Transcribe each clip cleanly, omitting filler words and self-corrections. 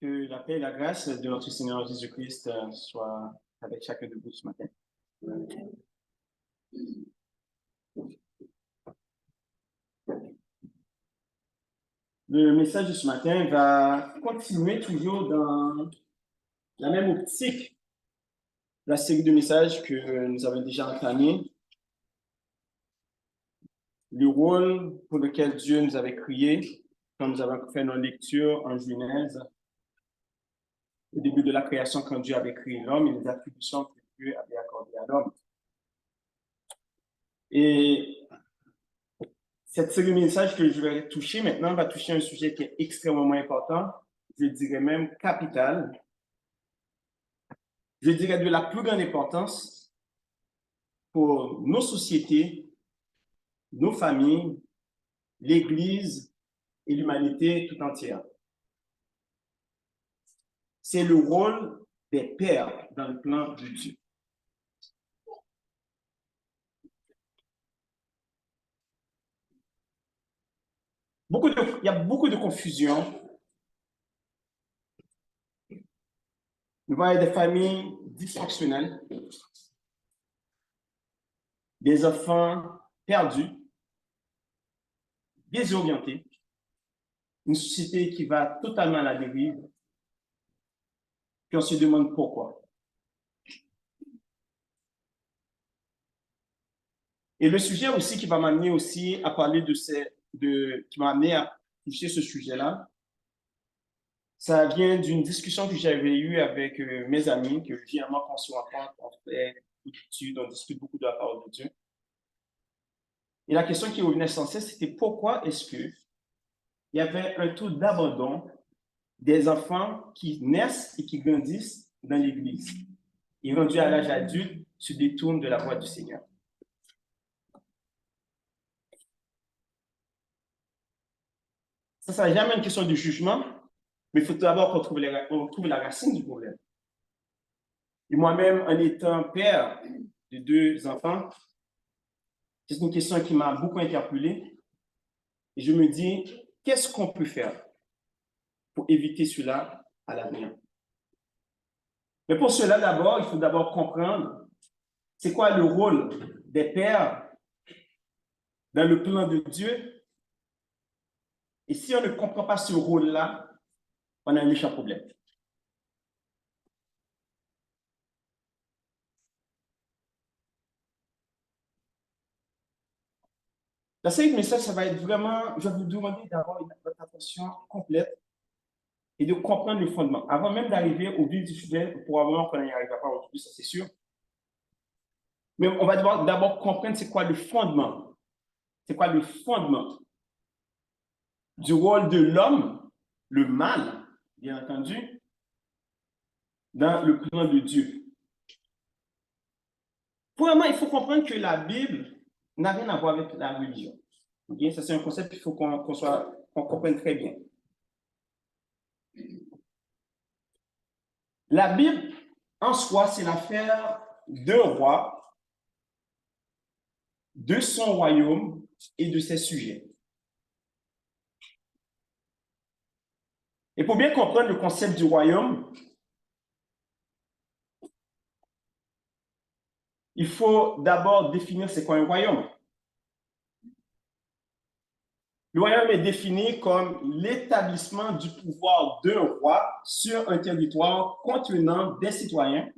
Que la paix et la grâce de notre Seigneur Jésus-Christ soient avec chacun de vous ce matin. Le message de ce matin va continuer toujours dans la même optique, la série de messages que nous avons déjà entamé. Le rôle pour lequel Dieu nous avait créés, quand nous avons fait nos lectures en Genèse, au début de la création, quand Dieu avait créé l'homme et les attributions que Dieu avait accordées à l'homme. Et cette série de messages que je vais toucher maintenant va toucher un sujet qui est extrêmement important, je dirais même capital. Je dirais de la plus grande importance pour nos sociétés, nos familles, l'Église et l'humanité tout entière. C'est le rôle des pères dans le plan de Dieu. Il y a beaucoup de confusion. Nous voyons des familles dysfonctionnelles, des enfants perdus, désorientés, une société qui va totalement à la dérive, puis on se demande pourquoi. Et le sujet aussi qui va m'amener aussi à parler qui m'a amené à toucher ce sujet-là, ça vient d'une discussion que j'avais eue avec mes amis, que généralement quand on se rencontre, on fait beaucoup d'études, on discute beaucoup de la parole de Dieu. Et la question qui revenait sans cesse, c'était pourquoi est-ce qu'il y avait un taux d'abandon des enfants qui naissent et qui grandissent dans l'Église. Et rendus à l'âge adulte, se détournent de la voie du Seigneur. Ça n'est jamais une question de jugement, mais il faut d'abord qu'on trouve la racine du problème. Et moi-même, en étant père de 2 enfants, c'est une question qui m'a beaucoup interpellé. Et je me dis, qu'est-ce qu'on peut faire pour éviter cela à l'avenir? Mais pour cela, d'abord, il faut d'abord comprendre c'est quoi le rôle des pères dans le plan de Dieu. Et si on ne comprend pas ce rôle-là, on a un méchant problème. La série de messages, ça va être vraiment, je vais vous demander d'avoir votre attention complète et de comprendre le fondement. Avant même d'arriver au vif du sujet, probablement qu'on n'y arrivera pas aujourd'hui, ça c'est sûr. Mais on va d'abord comprendre c'est quoi le fondement. C'est quoi le fondement du rôle de l'homme, le mal, bien entendu, dans le plan de Dieu. Premièrement, il faut comprendre que la Bible n'a rien à voir avec la religion. Okay? Ça, c'est un concept qu'il faut qu'on comprenne très bien. La Bible, en soi, c'est l'affaire d'un roi, de son royaume et de ses sujets. Et pour bien comprendre le concept du royaume, il faut d'abord définir c'est quoi un royaume. Le royaume est défini comme l'établissement du pouvoir d'un roi sur un territoire contenant des citoyens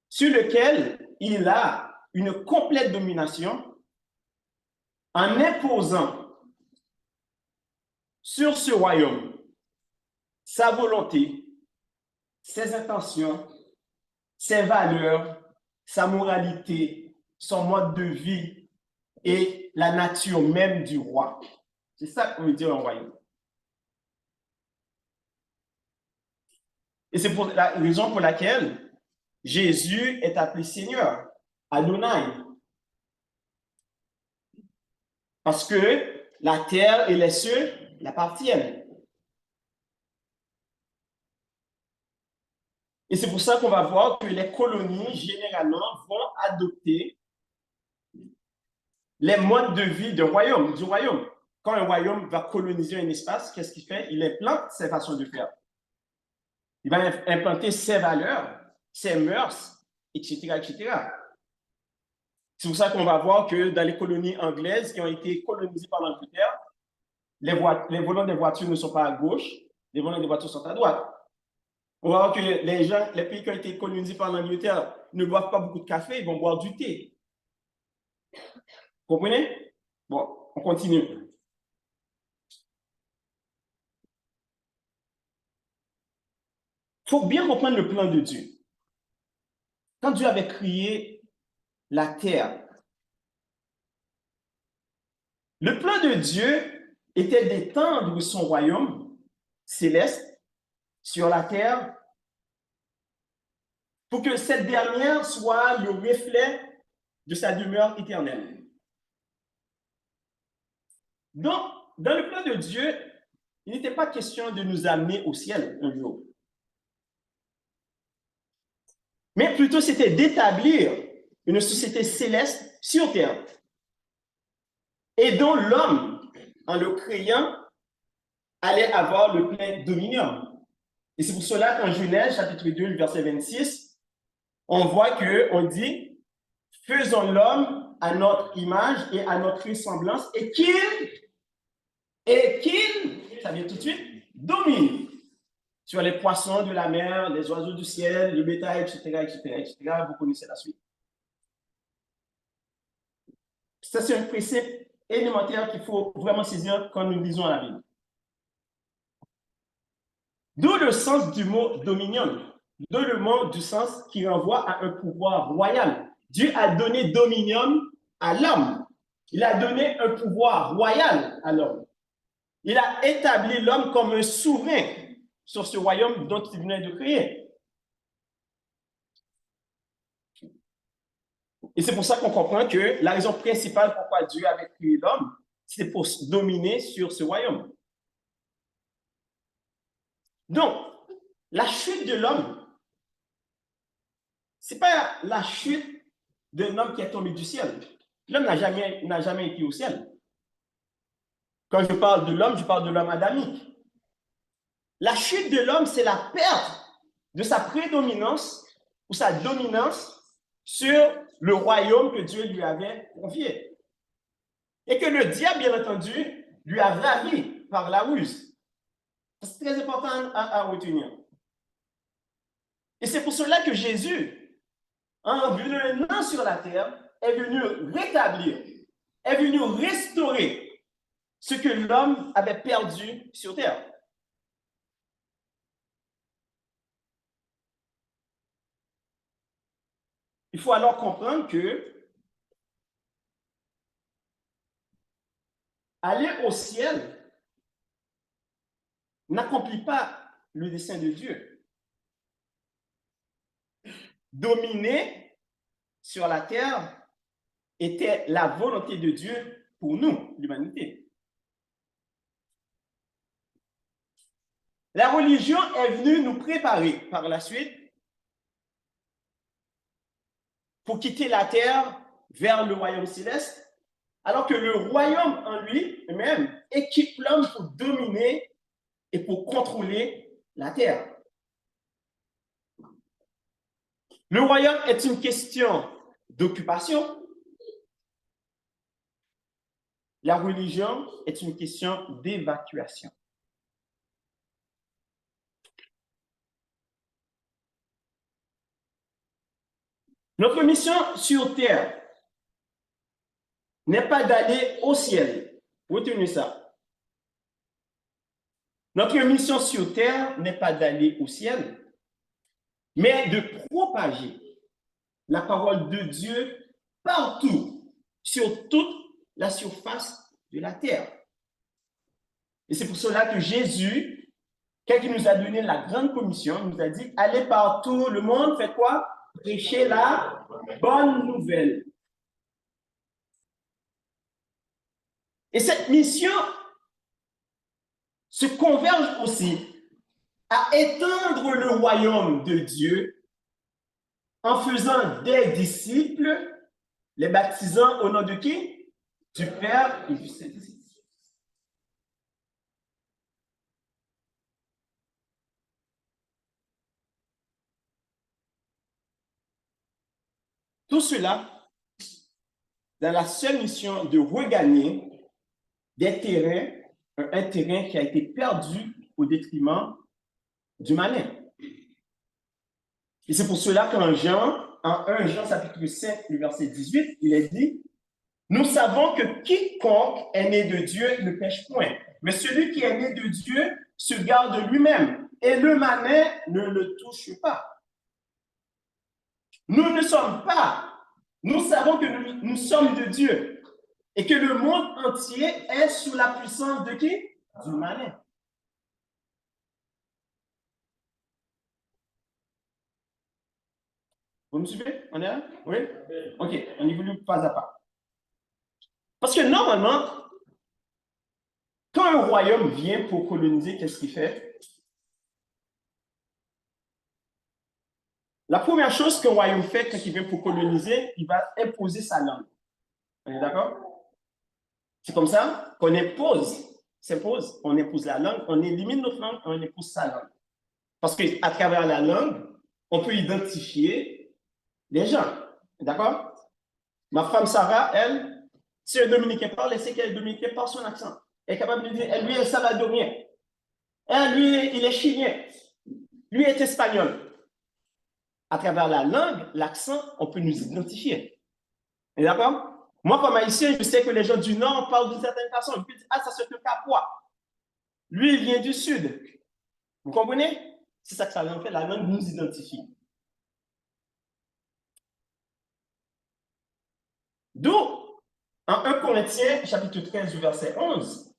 sur lequel il a une complète domination en imposant sur ce royaume sa volonté, ses intentions, ses valeurs, sa moralité, son mode de vie et la nature même du roi. C'est ça qu'on veut dire un royaume. Et c'est pour la raison pour laquelle Jésus est appelé Seigneur, Adonai. Parce que la terre et les cieux l'appartiennent. Et c'est pour ça qu'on va voir que les colonies, généralement, vont adopter les modes de vie du royaume. Quand un royaume va coloniser un espace, qu'est-ce qu'il fait? Il implante ses façons de faire. Il va implanter ses valeurs, ses mœurs, etc., etc. C'est pour ça qu'on va voir que dans les colonies anglaises qui ont été colonisées par l'Angleterre, les volants des voitures ne sont pas à gauche, les volants des voitures sont à droite. On va voir que les pays qui ont été colonisés par l'Angleterre ne boivent pas beaucoup de café, ils vont boire du thé. Vous comprenez? Bon, on continue. Il faut bien comprendre le plan de Dieu. Quand Dieu avait créé la terre, le plan de Dieu était d'étendre son royaume céleste sur la terre pour que cette dernière soit le reflet de sa demeure éternelle. Donc, dans le plan de Dieu, il n'était pas question de nous amener au ciel un jour. Mais plutôt, c'était d'établir une société céleste sur terre. Et dont l'homme, en le créant, allait avoir le plein dominion. Et c'est pour cela qu'en Genèse, chapitre 2, verset 26, on voit qu'on dit « Faisons l'homme à notre image et à notre ressemblance, et qu'il, ça vient tout de suite, domine sur les poissons de la mer, les oiseaux du ciel, le bétail, etc., etc., etc. » Vous connaissez la suite. Ça, c'est un principe élémentaire qu'il faut vraiment saisir quand nous lisons la Bible. D'où le sens du mot dominion, d'où le mot du sens qui renvoie à un pouvoir royal. Dieu a donné dominion à l'homme. Il a donné un pouvoir royal à l'homme. Il a établi l'homme comme un souverain sur ce royaume dont il venait de créer. Et c'est pour ça qu'on comprend que la raison principale pourquoi Dieu avait créé l'homme, c'est pour dominer sur ce royaume. Donc, la chute de l'homme, ce n'est pas la chute d'un homme qui est tombé du ciel. L'homme n'a jamais été au ciel. Quand je parle de l'homme, je parle de l'homme adamique. La chute de l'homme, c'est la perte de sa prédominance ou sa dominance sur le royaume que Dieu lui avait confié. Et que le diable, bien entendu, lui a ravi par la ruse. C'est très important à retenir. Et c'est pour cela que Jésus, en venant sur la terre, est venu rétablir, est venu restaurer ce que l'homme avait perdu sur terre. Il faut alors comprendre que aller au ciel n'accomplit pas le dessein de Dieu. Dominer sur la terre était la volonté de Dieu pour nous, l'humanité. La religion est venue nous préparer par la suite pour quitter la terre vers le royaume céleste, alors que le royaume en lui-même équipe l'homme pour dominer et pour contrôler la terre. Le royaume est une question d'occupation. La religion est une question d'évacuation. Notre mission sur terre n'est pas d'aller au ciel. Retenez ça. Notre mission sur terre n'est pas d'aller au ciel, mais de propager la parole de Dieu partout, sur toute la surface de la terre. Et c'est pour cela que Jésus, quand il nous a donné la grande commission, il nous a dit, allez partout, le monde, faites quoi? Prêchez la bonne nouvelle. Et cette mission se converge aussi à étendre le royaume de Dieu en faisant des disciples, les baptisant au nom de qui? Du Père et du Saint-Esprit. Tout cela dans la seule mission de regagner des terrains, un terrain qui a été perdu au détriment du malin. Et c'est pour cela qu'en en 1 Jean chapitre 5, le verset 18, il est dit, nous savons que quiconque est né de Dieu ne pêche point, mais celui qui est né de Dieu se garde lui-même, et le malin ne le touche pas. Nous ne sommes pas, nous savons que nous sommes de Dieu, et que le monde entier est sous la puissance de qui? Du malin. Vous me suivez? On est là? Oui? OK, on évolue pas à pas. Parce que normalement, quand un royaume vient pour coloniser, qu'est-ce qu'il fait? La première chose qu'un royaume fait quand il vient pour coloniser, il va imposer sa langue. On est d'accord? C'est comme ça qu'on s'impose, on impose la langue, on élimine notre langue, on impose sa langue. Parce qu'à travers la langue, on peut identifier les gens. D'accord? Ma femme Sarah, elle, si un Dominicain parle, elle sait qu'elle est Dominicaine par son accent. Elle est capable de dire, elle, lui, est salvadorien. Elle, lui, il est chilien. Lui est espagnol. À travers la langue, l'accent, on peut nous identifier. D'accord? Moi, comme haïtien, je sais que les gens du Nord parlent d'une certaine façon. Je peux dire, ah, ça c'est un Capois. Lui, il vient du Sud. Vous comprenez? C'est ça que ça fait. La langue nous identifie. D'où, en 1 Corinthiens, chapitre 13, verset 11,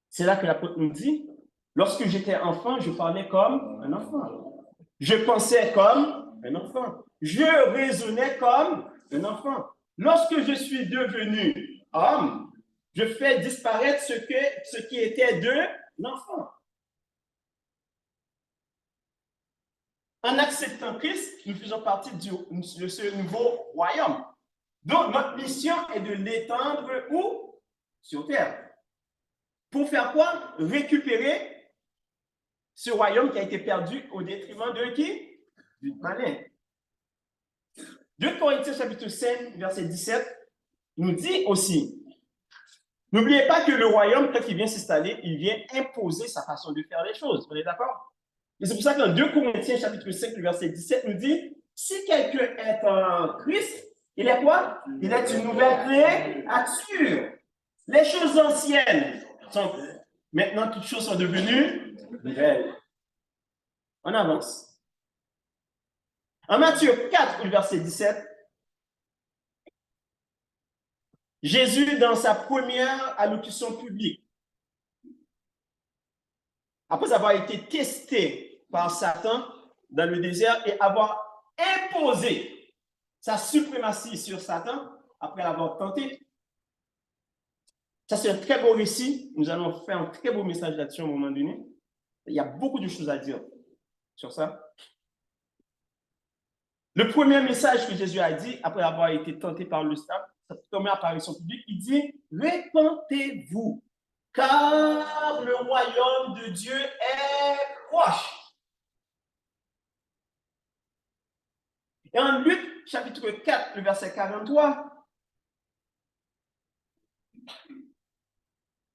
c'est là que l'apôtre nous dit, lorsque j'étais enfant, je parlais comme un enfant. Je pensais comme un enfant. Je raisonnais comme un enfant. Lorsque je suis devenu homme, je fais disparaître ce qui était de l'enfant. En acceptant Christ, nous faisons partie de ce nouveau royaume. Donc, notre mission est de l'étendre où? Sur terre. Pour faire quoi? Récupérer ce royaume qui a été perdu au détriment de qui? Du malin. 2 Corinthiens chapitre 5, verset 17, nous dit aussi, n'oubliez pas que le royaume, quand il vient s'installer, il vient imposer sa façon de faire les choses. Vous êtes d'accord? Et c'est pour ça que dans 2 Corinthiens chapitre 5, verset 17, nous dit, si quelqu'un est en Christ, il est quoi? Il est une nouvelle créature. Les choses anciennes sont... Maintenant, toutes choses sont devenues nouvelles. On avance. En Matthieu 4, verset 17, Jésus, dans sa première allocution publique, après avoir été testé par Satan dans le désert et avoir imposé sa suprématie sur Satan, après l'avoir tenté, ça c'est un très beau récit. Nous allons faire un très beau message là-dessus à un moment donné. Il y a beaucoup de choses à dire sur ça. Le premier message que Jésus a dit, après avoir été tenté par le diable, sa première apparition publique, il dit « Répentez-vous, car le royaume de Dieu est proche. » Et en Luc, chapitre 4, le verset 43,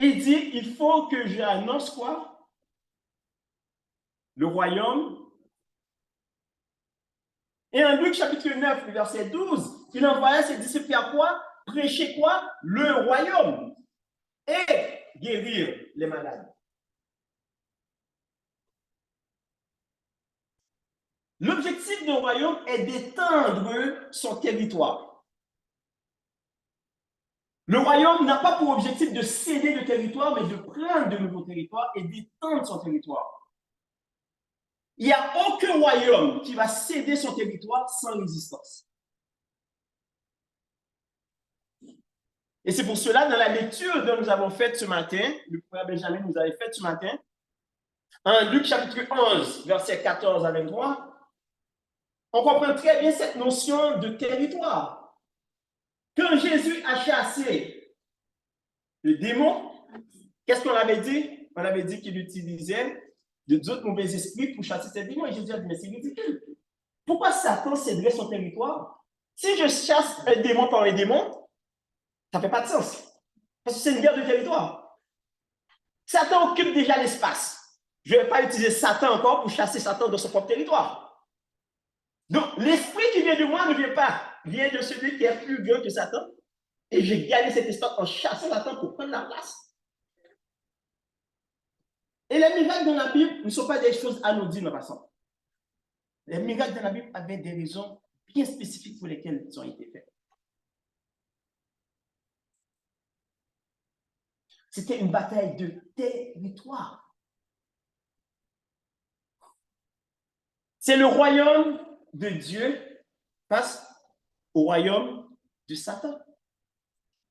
il dit « Il faut que j'annonce quoi? Le royaume. » Et en Luc, chapitre 9, le verset 12, il envoya ses disciples à quoi? Prêcher quoi? Le royaume. Et guérir les malades. L'objectif du royaume est d'étendre son territoire. Le royaume n'a pas pour objectif de céder le territoire, mais de prendre de nouveaux territoires et d'étendre son territoire. Il n'y a aucun royaume qui va céder son territoire sans résistance. Et c'est pour cela, dans la lecture dont nous avons faite ce matin, le frère Benjamin nous avait fait ce matin, en Luc chapitre 11, versets 14 à 23, on comprend très bien cette notion de territoire. Quand Jésus a chassé le démon, qu'est-ce qu'on avait dit? On avait dit qu'il utilisait d'autres mauvais esprits pour chasser ces démons. Et Jésus a dit, mais c'est ridicule. Pourquoi Satan céderait son territoire? Si je chasse un démon par un démon, ça ne fait pas de sens. Parce que c'est une guerre de territoire. Satan occupe déjà l'espace. Je ne vais pas utiliser Satan encore pour chasser Satan dans son propre territoire. Donc, l'esprit qui vient de moi ne vient pas. Vient de celui qui est plus grand que Satan. Et j'ai gagné cet espace en chassant Satan pour prendre la place. Et les miracles dans la Bible ne sont pas des choses anodines en passant. Les miracles dans la Bible avaient des raisons bien spécifiques pour lesquelles ils ont été faits. C'était une bataille de territoire. C'est le royaume de Dieu face au royaume de Satan.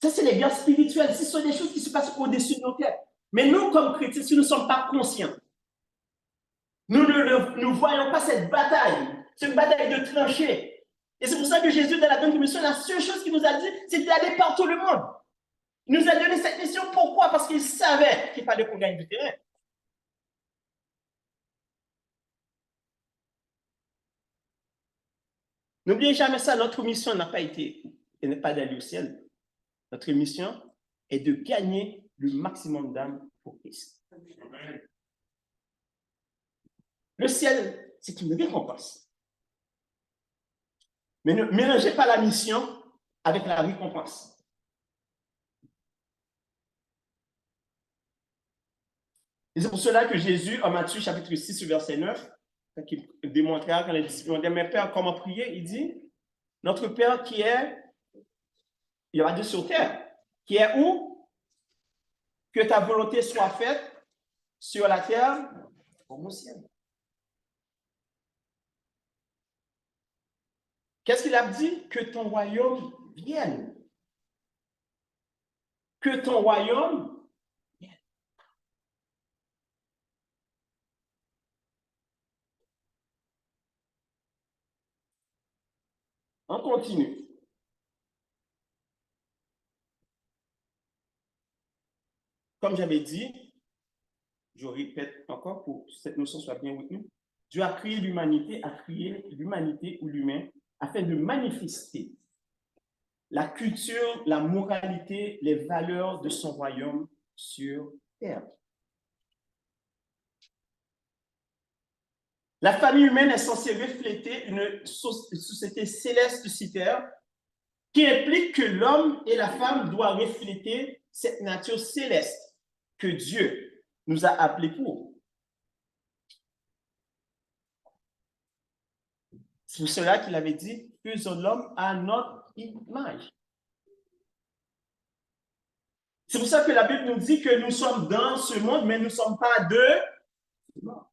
Ça, c'est les guerres spirituelles. Ce sont des choses qui se passent au-dessus de nos têtes. Mais nous, comme chrétiens, si nous ne sommes pas conscients, nous ne voyons pas cette bataille. C'est une bataille de tranchées. Et c'est pour ça que Jésus, dans la Grande Commission, la seule chose qu'il nous a dit, c'est d'aller par tout le monde. Il nous a donné cette mission. Pourquoi? Parce qu'il savait qu'il fallait qu'on gagne du terrain. N'oubliez jamais ça, notre mission n'a pas été, elle n'est pas d'aller au ciel. Notre mission est de gagner le maximum d'âmes pour Christ. Le ciel, c'est une récompense. Mais ne mélangez pas la mission avec la récompense. Et c'est pour cela que Jésus, en Matthieu chapitre 6, verset 9, qui démontrera quand les disciples ont dit, mais Père, comment prier? Il dit, notre Père qui est, il va dire sur terre, qui est où? Que ta volonté soit faite sur la terre comme au ciel. Qu'est-ce qu'il a dit? Que ton royaume vienne. Que ton royaume vienne. On continue. Comme j'avais dit, je répète encore pour que cette notion soit bien retenue, Dieu a créé l'humanité ou l'humain afin de manifester la culture, la moralité, les valeurs de son royaume sur terre. La famille humaine est censée refléter une société céleste sur terre qui implique que l'homme et la femme doivent refléter cette nature céleste que Dieu nous a appelés pour. C'est pour cela qu'il avait dit, faisons l'homme à notre image. C'est pour ça que la Bible nous dit que nous sommes dans ce monde, mais nous ne sommes pas de mort.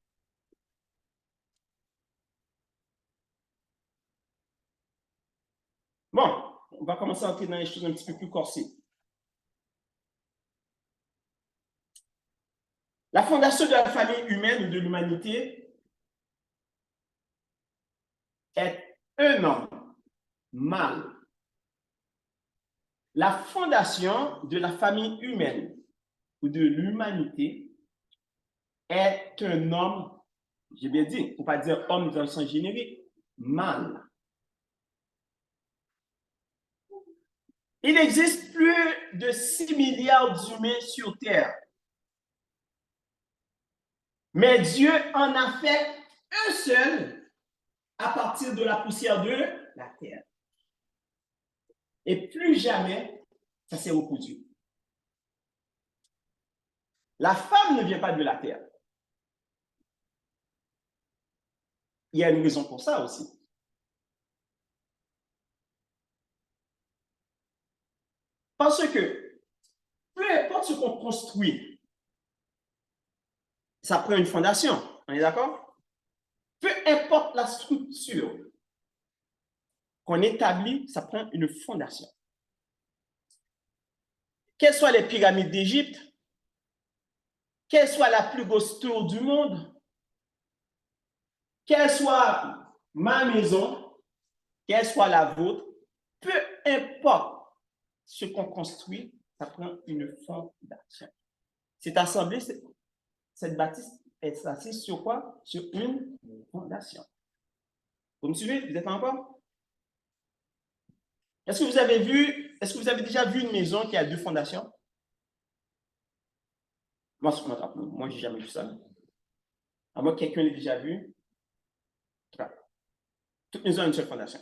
Bon, on va commencer à entrer dans les choses un petit peu plus corsées. La fondation de la famille humaine ou de l'humanité est un homme mâle. La fondation de la famille humaine ou de l'humanité est un homme, j'ai bien dit, pour ne pas dire homme dans le sens générique, mâle. Il existe plus de 6 milliards d'humains sur Terre. Mais Dieu en a fait un seul à partir de la poussière de la terre. Et plus jamais, ça s'est reproduit. La femme ne vient pas de la terre. Il y a une raison pour ça aussi. Parce que peu importe ce qu'on construit, ça prend une fondation. On est d'accord? Peu importe la structure qu'on établit, ça prend une fondation. Quelles soient les pyramides d'Égypte, quelle soit la plus grosse tour du monde, quelle soit ma maison, quelle soit la vôtre, peu importe ce qu'on construit, ça prend une fondation. Cette assemblée, cette bâtisse est assise sur quoi? Sur une fondation. Vous me suivez? Vous êtes encore? Est-ce que vous avez déjà vu une maison qui a 2 fondations? Moi, je n'ai jamais vu ça. À moins que quelqu'un l'ait déjà vu. Toute maison a une seule fondation.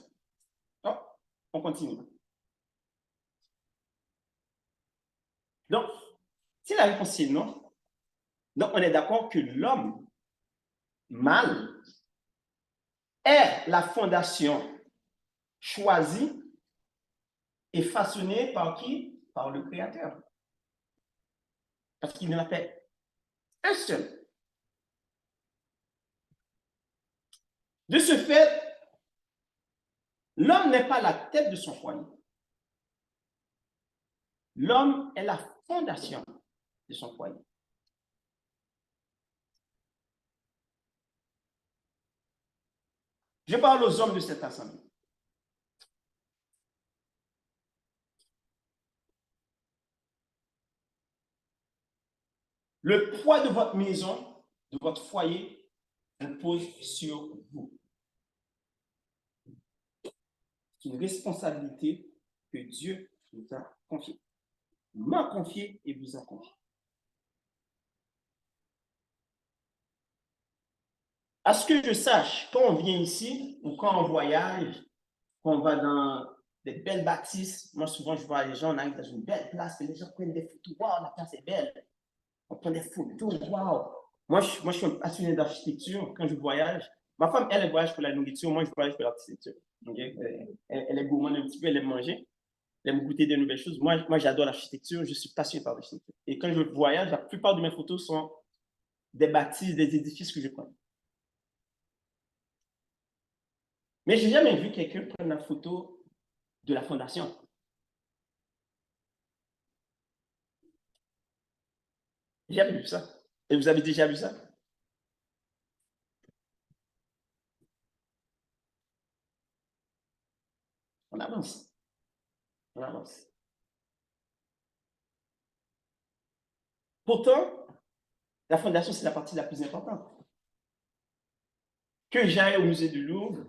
Oh, on continue. Donc, si la réponse est non, donc on est d'accord que l'homme mâle est la fondation choisie et façonnée par qui? Par le Créateur. Parce qu'il n'en a fait un seul. De ce fait, l'homme n'est pas la tête de son foyer. L'homme est la fondation de son foyer. Je parle aux hommes de cette assemblée. Le poids de votre maison, de votre foyer, repose sur vous. C'est une responsabilité que Dieu vous a confiée. M'a confiée et vous a confiée. À ce que je sache, quand on vient ici ou quand on voyage, quand on va dans des belles bâtisses, moi souvent je vois les gens, on arrive dans une belle place, et les gens prennent des photos, waouh, la place est belle. On prend des photos, waouh. Moi, je suis un passionné d'architecture. Quand je voyage, ma femme, elle voyage pour la nourriture, moi, je voyage pour l'architecture. Okay? Elle est gourmande un petit peu, elle aime manger, elle aime goûter de nouvelles choses. Moi j'adore l'architecture, je suis passionné par l'architecture. Et quand je voyage, la plupart de mes photos sont des bâtisses, des édifices que je connais. Mais je n'ai jamais vu quelqu'un prendre la photo de la fondation. J'ai jamais vu ça. Et vous avez déjà vu ça? On avance. On avance. Pourtant, la fondation, c'est la partie la plus importante. Que j'aille au musée du Louvre,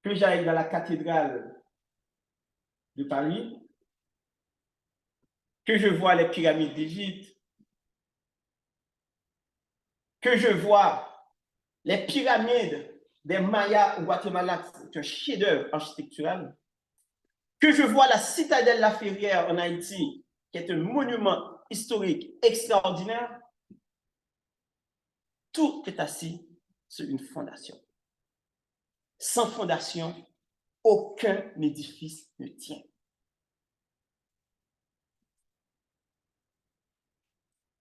que j'aille dans la cathédrale de Paris, que je vois les pyramides d'Égypte, que je vois les pyramides des Mayas au Guatemala, c'est un chef-d'œuvre architectural, que je vois la citadelle La Ferrière en Haïti, qui est un monument historique extraordinaire, tout est assis sur une fondation. Sans fondation, aucun édifice ne tient.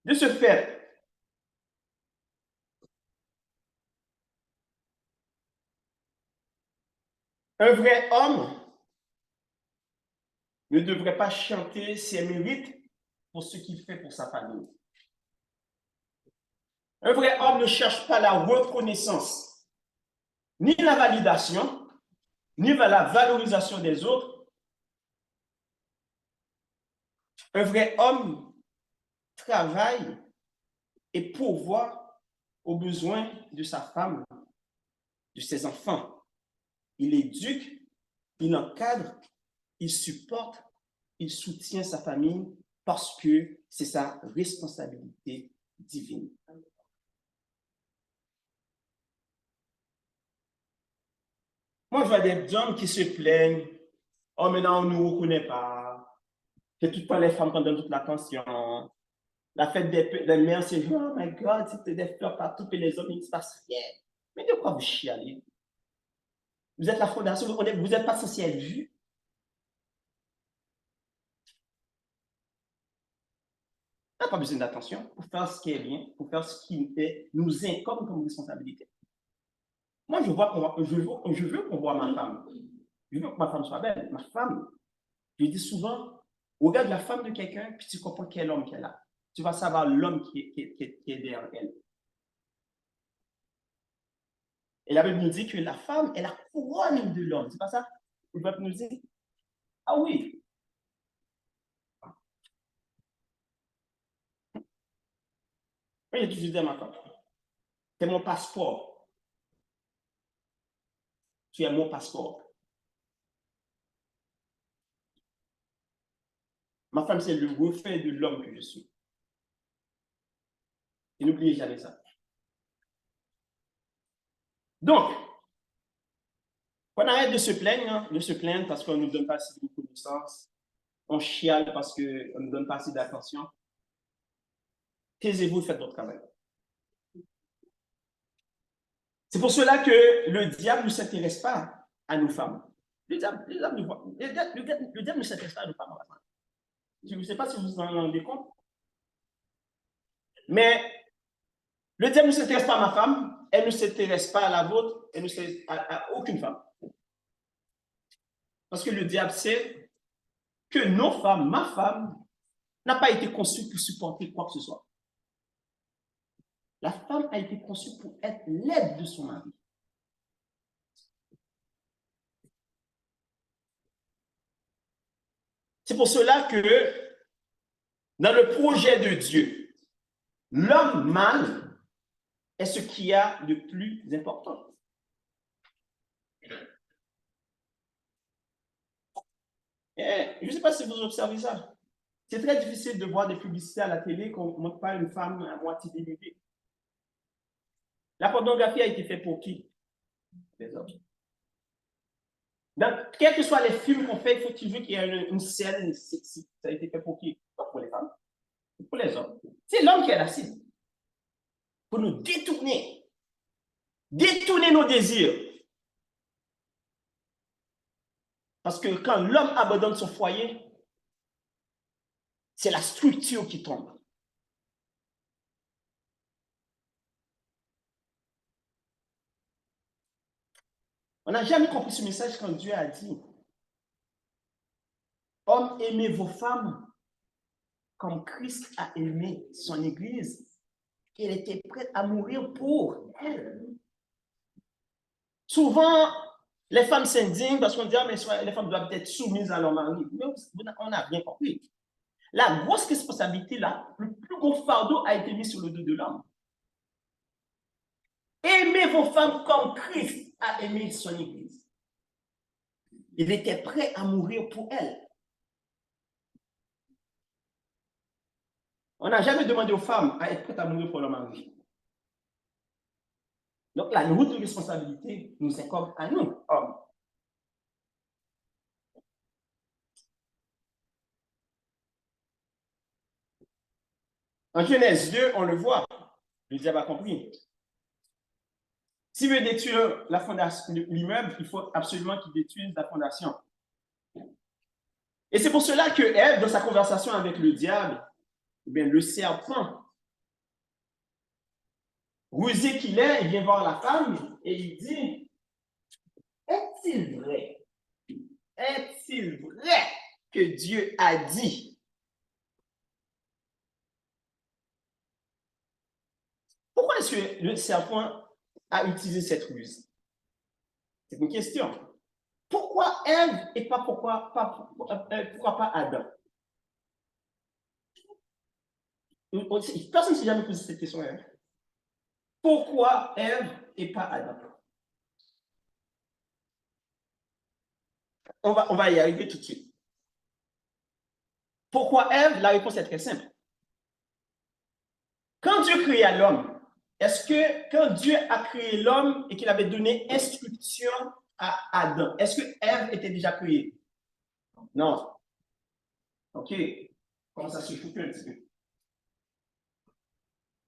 De ce fait, un vrai homme ne devrait pas chanter ses mérites pour ce qu'il fait pour sa famille. Un vrai homme ne cherche pas la reconnaissance, ni la validation, ni la valorisation des autres. Un vrai homme travaille et pourvoit aux besoins de sa femme, de ses enfants. Il éduque, il encadre, il supporte, il soutient sa famille parce que c'est sa responsabilité divine. Moi, je vois des hommes qui se plaignent. Oh, maintenant, on ne nous reconnaît pas. Que tout le temps, les femmes prennent toute l'attention. La fête des mères, c'est oh my God, c'était des fleurs partout, et les hommes, il ne se passe rien. Mais de quoi vous chialez? Vous êtes la fondation, vous n'êtes pas censé être vu. On n'a pas besoin d'attention pour faire ce qui est bien, pour faire ce qui nous incombe comme responsabilité. Moi, je veux qu'on voit ma femme. Je veux que ma femme soit belle. Ma femme, je dis souvent, Regarde la femme de quelqu'un, puis tu comprends quel homme qu'elle a. Tu vas savoir l'homme qui est derrière elle. Et la Bible nous dit que la femme est la couronne de l'homme. C'est pas ça? Le peuple nous dit? Ah oui. Oui, j'ai toujours dit à ma femme, c'est mon passeport. Tu es mon passeport. Ma femme, c'est le reflet de l'homme que je suis. Et n'oubliez jamais ça. Donc, on arrête de se plaindre parce qu'on ne nous donne pas assez de reconnaissance. On chiale parce qu'on ne nous donne pas assez d'attention. Taisez-vous et faites votre travail. C'est pour cela que le diable ne s'intéresse pas à nos femmes. Le diable ne s'intéresse pas à nos femmes. Je ne sais pas si vous vous en rendez compte. Mais le diable ne s'intéresse pas à ma femme, elle ne s'intéresse pas à la vôtre, elle ne s'intéresse à aucune femme. Parce que le diable sait que nos femmes, ma femme, n'a pas été conçue pour supporter quoi que ce soit. La femme a été conçue pour être l'aide de son mari. C'est pour cela que dans le projet de Dieu, l'homme mâle est ce qu'il y a de plus important. Et je ne sais pas si vous observez ça. C'est très difficile de voir des publicités à la télé qu'on ne montre pas une femme à moitié dénudée. La pornographie a été faite pour qui? Les hommes. Donc, quels que soient les films qu'on fait, il faut toujours qu'il y ait une scène sexy. Ça a été fait pour qui? Pas pour les femmes, pour les hommes. C'est l'homme qui est la cible. Pour nous détourner nos désirs. Parce que quand l'homme abandonne son foyer, c'est la structure qui tombe. On n'a jamais compris ce message quand Dieu a dit « Hommes, aimez vos femmes comme Christ a aimé son Église. Il était prêt à mourir pour elle. » Souvent, les femmes s'indignent parce qu'on dit « mais les femmes doivent être soumises à leur mari. » Mais on n'a rien compris. La grosse responsabilité, là, le plus gros fardeau a été mis sur le dos de l'homme. Aimez vos femmes comme Christ a aimé son Église. Il était prêt à mourir pour elle. On n'a jamais demandé aux femmes à être prêtes à mourir pour leur mari. Donc, la notre responsabilité nous incombe à nous, hommes. En Genèse 2, on le voit, le diable a compris. S'il veut détruire la fondation, l'immeuble, il faut absolument qu'il détruise la fondation. Et c'est pour cela que Ève, dans sa conversation avec le diable, eh bien, le serpent, rusé qu'il est, il vient voir la femme et il dit, est-il vrai que Dieu a dit? Pourquoi est-ce que le serpent a utilisé cette ruse? C'est une question. Pourquoi Ève et pourquoi pas Adam? Personne ne s'est jamais posé cette question. Hein? Pourquoi Ève et pas Adam? On va y arriver tout de suite. Pourquoi Ève? La réponse est très simple. Quand Dieu créa l'homme, est-ce que quand Dieu a créé l'homme et qu'il avait donné instruction à Adam, est-ce que Ève était déjà créée? Non. OK. Comment ça se fout un petit peu?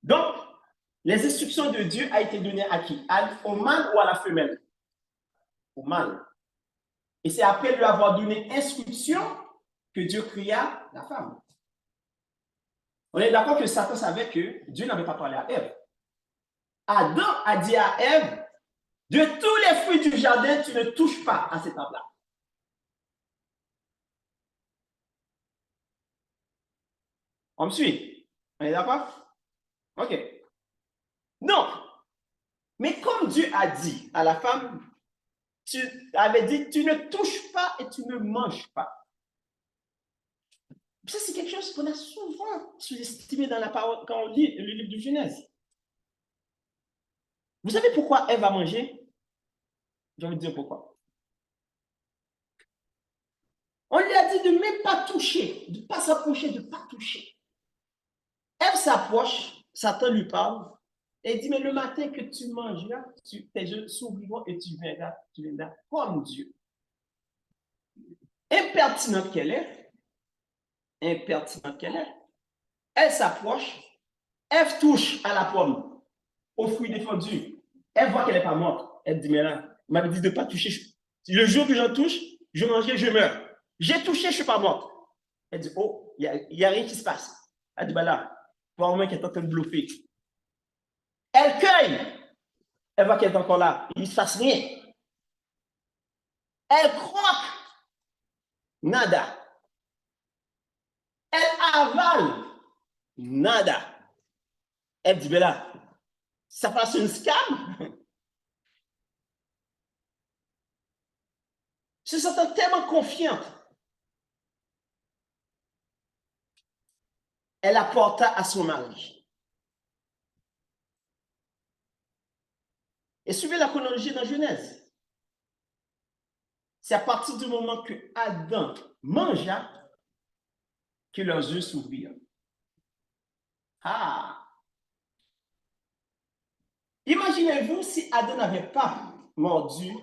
Donc, les instructions de Dieu ont été données à qui? Au mâle ou à la femelle? Au mâle. Et c'est après lui avoir donné instruction que Dieu créa la femme. On est d'accord que Satan savait que Dieu n'avait pas parlé à Ève. Adam a dit à Ève, de tous les fruits du jardin, tu ne touches pas à cet arbre-là. On me suit? On est d'accord? OK. Non. Mais comme Dieu a dit à la femme, tu avais dit, tu ne touches pas et tu ne manges pas. Ça, c'est quelque chose qu'on a souvent sous-estimé dans la parole quand on lit le livre de Genèse. Vous savez pourquoi Ève a mangé? Je vais vous dire pourquoi. On lui a dit de ne même pas toucher, de ne pas s'approcher, de ne pas toucher. Ève s'approche, Satan lui parle, et dit, mais le matin que tu mangeras, tes yeux s'ouvriront et tu viendras comme Dieu. Impertinente qu'elle est, elle s'approche, Ève touche à la pomme, au fruit défendu. Elle voit qu'elle n'est pas morte. Elle dit, mais là, il m'avait dit de ne pas toucher. Le jour que j'en touche, je mangerai, je meurs. J'ai touché, je ne suis pas morte. Elle dit, oh, il n'y a rien qui se passe. Elle dit, ben là, probablement qu'elle est en train de bluffer. Elle cueille. Elle voit qu'elle est encore là. Il ne se passe rien. Elle croque. Nada. Elle avale. Nada. Elle dit, ben là, ça passe une scam. Se sentant tellement confiante. Elle apporta à son mari. Et suivez la chronologie dans Genèse. C'est à partir du moment que Adam mangea que leurs yeux s'ouvrirent. Ah! Imaginez-vous si Adam n'avait pas mordu,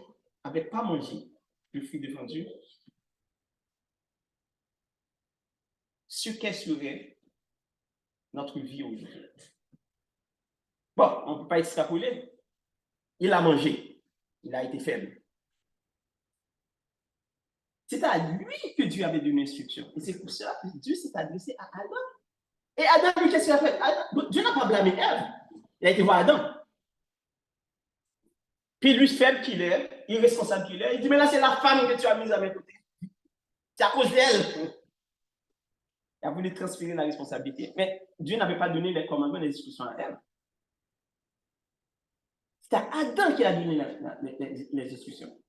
n'avait pas mangé le fruit défendu, ce qu'est serait notre vie aujourd'hui. Bon, on ne peut pas extrapoler. Il a mangé. Il a été faible. C'est à lui que Dieu avait donné l'instruction. Et c'est pour cela que Dieu s'est adressé à Adam. Et Adam, lui, qu'est-ce qu'il a fait? Dieu n'a pas blâmé Ève. Il a été voir Adam. Puis lui, faible qu'il est, irresponsable qu'il est, il dit, mais là, c'est la femme que tu as mise à mes côtés. C'est à cause d'elle. Il a voulu transférer la responsabilité. Mais Dieu n'avait pas donné les commandements et les instructions à Ève. C'est à Adam qui a donné les instructions.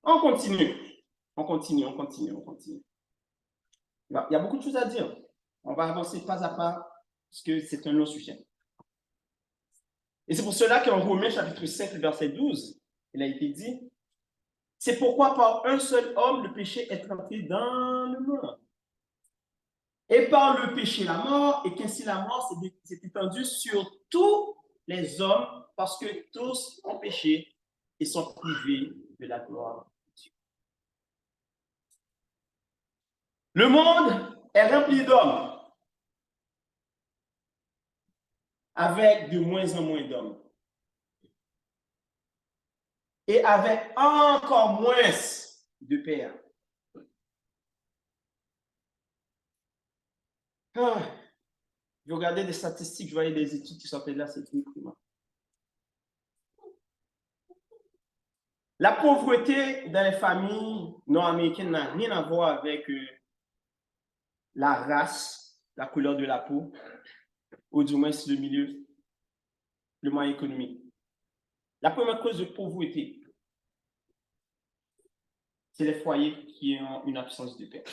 On continue. Il y a beaucoup de choses à dire. On va avancer pas à pas, parce que c'est un long sujet. Et c'est pour cela qu'en Romains chapitre 5, verset 12, il a été dit, c'est pourquoi par un seul homme, le péché est entré dans le monde. Et par le péché, la mort, et qu'ainsi la mort s'est étendue sur tous les hommes, parce que tous ont péché et sont privés de la gloire de Dieu. Le monde est rempli d'hommes, avec de moins en moins d'hommes. Et avec encore moins de pères. Je regardais des statistiques, je voyais des études qui sortaient de là, c'est déprimant. La pauvreté dans les familles nord-américaines n'a rien à voir avec la race, la couleur de la peau, ou du moins le milieu, le moyen économique. La première cause de pauvreté, c'est les foyers qui ont une absence de père.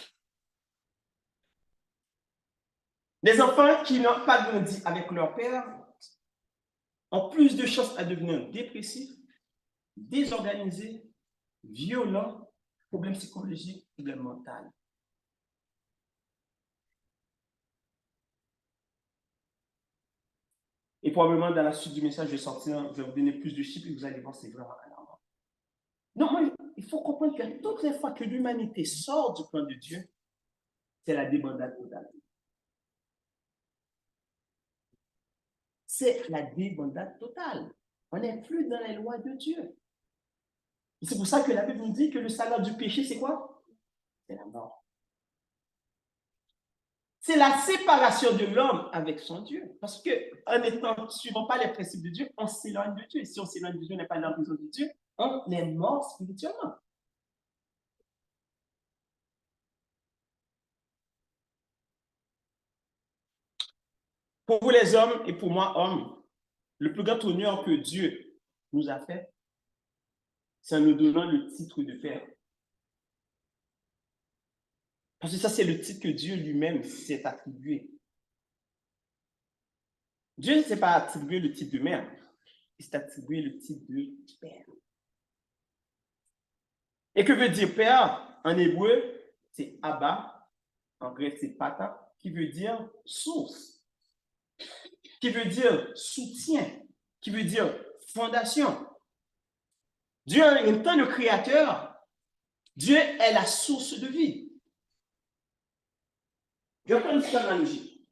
Les enfants qui n'ont pas grandi avec leur père ont plus de chances à devenir dépressifs, désorganisés, violents, problèmes psychologiques, problèmes mentaux. Et probablement dans la suite du message, je vais vous donner plus de chiffres et vous allez voir, c'est vraiment alarmant. Non, moi, il faut comprendre que toutes les fois que l'humanité sort du plan de Dieu, c'est la débandade totale. C'est la débandade totale. On n'est plus dans les lois de Dieu. Et c'est pour ça que la Bible nous dit que le salaire du péché, c'est quoi? C'est la mort. C'est la séparation de l'homme avec son Dieu. Parce qu'en étant suivant pas les principes de Dieu, on s'éloigne de Dieu. Et si on s'éloigne de Dieu, on n'est pas dans la prison de Dieu, on est mort spirituellement. Pour vous les hommes et pour moi, hommes, le plus grand honneur que Dieu nous a fait, c'est en nous donnant le titre de père. Parce que ça, c'est le titre que Dieu lui-même s'est attribué. Dieu ne s'est pas attribué le titre de mère, il s'est attribué le titre de père. Et que veut dire père? En hébreu, c'est Abba, en grec, c'est Pata, qui veut dire source, qui veut dire soutien, qui veut dire fondation. Dieu, en tant que créateur, Dieu est la source de vie. Je vais prendre cette analogie.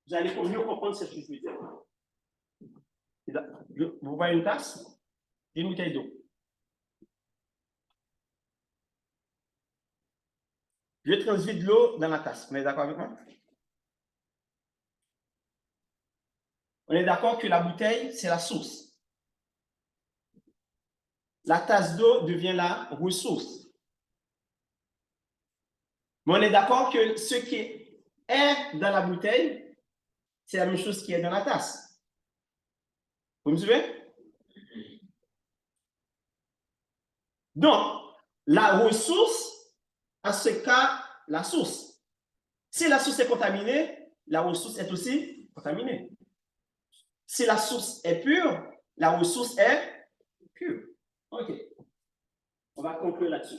Vous allez mieux comprendre ce que je veux dire. Vous voyez une tasse et une bouteille d'eau. Je transvide l'eau dans la tasse. Vous êtes d'accord avec moi? On est d'accord que la bouteille, c'est la source. La tasse d'eau devient la ressource. Mais on est d'accord que ce qui est dans la bouteille, c'est la même chose qui est dans la tasse. Vous me suivez? Donc, la ressource, à ce cas, la source. Si la source est contaminée, la ressource est aussi contaminée. Si la source est pure, la ressource est pure. OK. On va conclure là-dessus.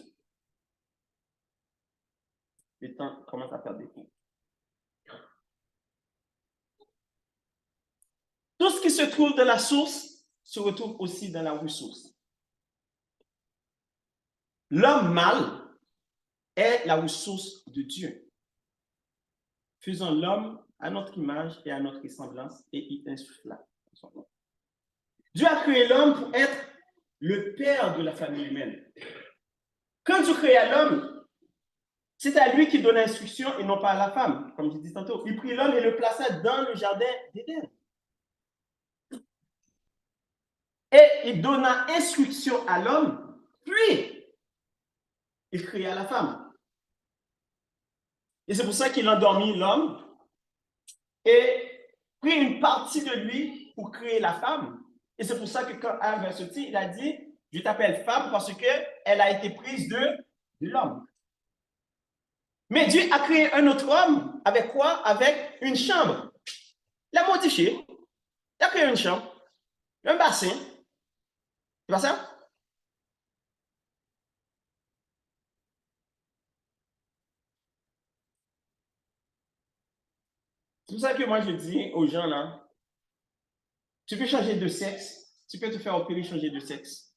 Le temps commence à perdre des points. Tout ce qui se trouve dans la source se retrouve aussi dans la ressource. L'homme mâle est la ressource de Dieu. Faisons l'homme à notre image et à notre ressemblance et y insuffla. Dieu a créé l'homme pour être le père de la famille humaine. Quand Dieu créa l'homme, c'est à lui qui donnait l'instruction et non pas à la femme, comme je dis tantôt. Il prit l'homme et le plaça dans le jardin d'Éden. Et il donna instruction à l'homme, puis il créa la femme. Et c'est pour ça qu'il endormit l'homme et prit une partie de lui pour créer la femme. Et c'est pour ça que quand Ève est sortie, il a dit, je t'appelle femme parce qu'elle a été prise de l'homme. Mais Dieu a créé un autre homme avec quoi? Avec une chambre. Il a modifié. Il a créé une chambre, un bassin. C'est pas ça? C'est pour ça que moi je dis aux gens là, tu peux changer de sexe, tu peux te faire opérer, changer de sexe.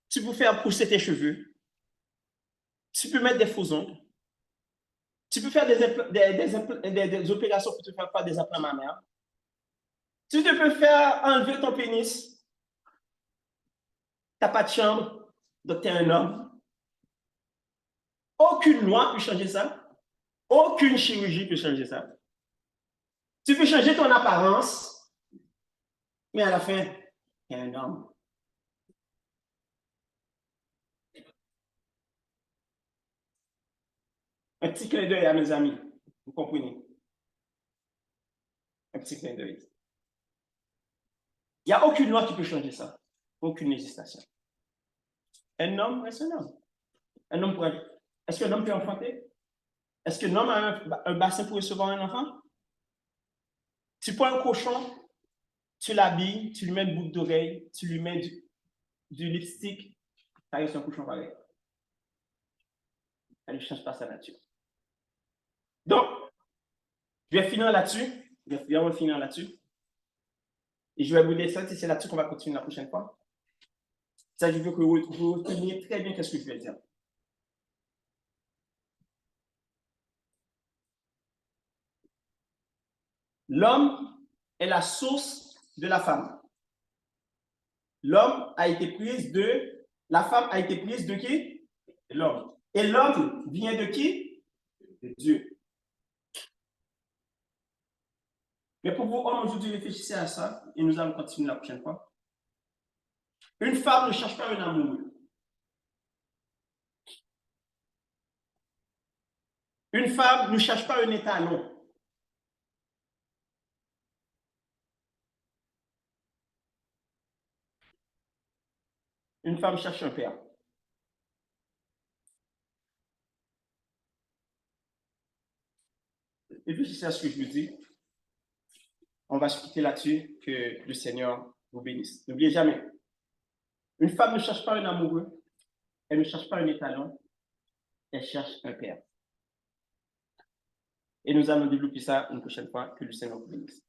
Tu peux faire pousser tes cheveux. Tu peux mettre des faux ongles. Tu peux faire des opérations pour te faire faire des implants mammaires. Tu te peux faire enlever ton pénis. Tu n'as pas de chambre, donc tu es un homme. Aucune loi peut changer ça. Aucune chirurgie peut changer ça. Tu peux changer ton apparence, mais à la fin, tu es un homme. Un petit clin d'œil à mes amis, vous comprenez? Un petit clin d'œil. Il n'y a aucune loi qui peut changer ça. Aucune législation. Un homme reste un homme. Un homme pourrait... Est-ce qu'un homme peut enfanter? Est-ce qu'un homme a un bassin pour recevoir un enfant? Tu prends un cochon, tu l'habilles, tu lui mets une boucle d'oreille, tu lui mets du lipstick, ça reste un cochon pareil. Elle ne change pas sa nature. Donc, je vais finir là-dessus. Je vais vraiment finir là-dessus. Et je vais vous laisser ça, c'est là-dessus qu'on va continuer la prochaine fois. Ça, je veux que vous reteniez très bien ce que je vais dire. L'homme est la source de la femme. L'homme a été prise de... La femme a été prise de qui? De l'homme. Et l'homme vient de qui? De Dieu. Mais pour vous, hommes, aujourd'hui, réfléchissez à ça et nous allons continuer la prochaine fois. Une femme ne cherche pas un amoureux. Une femme ne cherche pas un étalon. une femme cherche un père. Réfléchissez à ce que je vous dis. On va se quitter là-dessus. Que le Seigneur vous bénisse. N'oubliez jamais, une femme ne cherche pas un amoureux, elle ne cherche pas un étalon, elle cherche un père. Et nous allons développer ça une prochaine fois. Que le Seigneur vous bénisse.